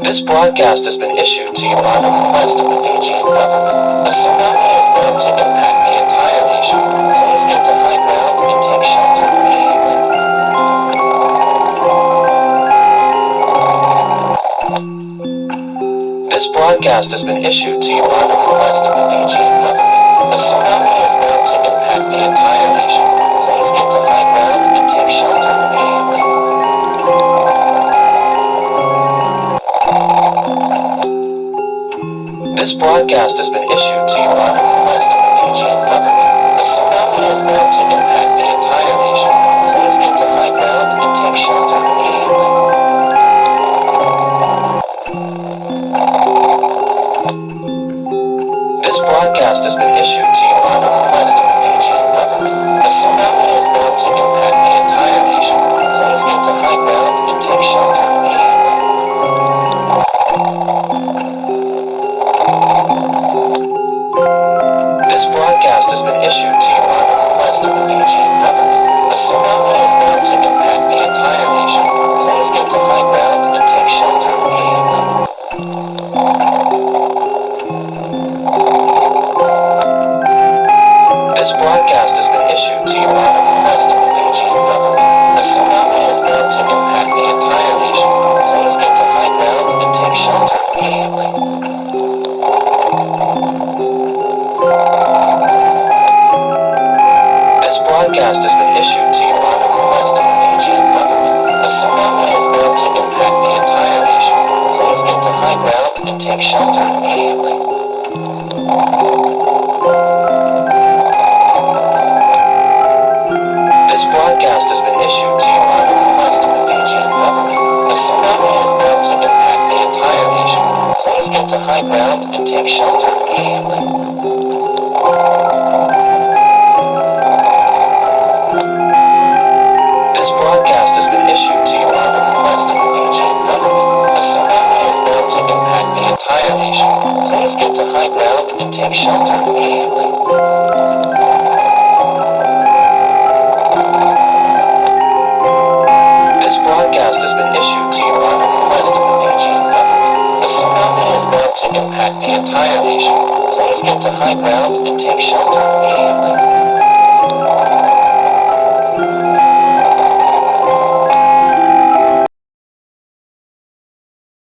This broadcast has been issued to you by the request of the Fijian government. A tsunami is bound to impact the entire nation. Please get to high ground and take shelter immediately. This broadcast has been issued to you by the request of the Fijian government. A tsunami is bound to impact the entire nation. Please get to high ground and take shelter immediately. This broadcast has been issued to you by the request of the Fijian government. A tsunami is bound to impact the entire nation. Please get to high ground and take shelter immediately. This broadcast has been issued to you by the request of the Fijian government. A tsunami is bound to impact the entire nation. Please get to high ground and take shelter immediately. This broadcast has been issued to you by the request of the Fijian government. A tsunami is bound to impact the entire nation. Please get to high ground and take shelter immediately. This broadcast has been issued to you by the request of the Fijian government. A tsunami is bound to impact the entire nation. Please get to high ground and take shelter immediately. This broadcast has been issued to you by the request of the Fijian government. A tsunami is bound to impact the entire nation. Please get to high ground and take shelter immediately. This broadcast has been issued to you by the request of the Fijian government. A tsunami is bound to impact the entire nation. Please get to high ground and take shelter immediately. This broadcast has been issued to you by the request of the Fijian government. A tsunami is bound to impact the entire nation. Please get to high ground and take shelter immediately. This broadcast has been issued to you by the request of the Fijian government. A tsunami is bound to impact the entire nation. Please get to high ground and take shelter immediately.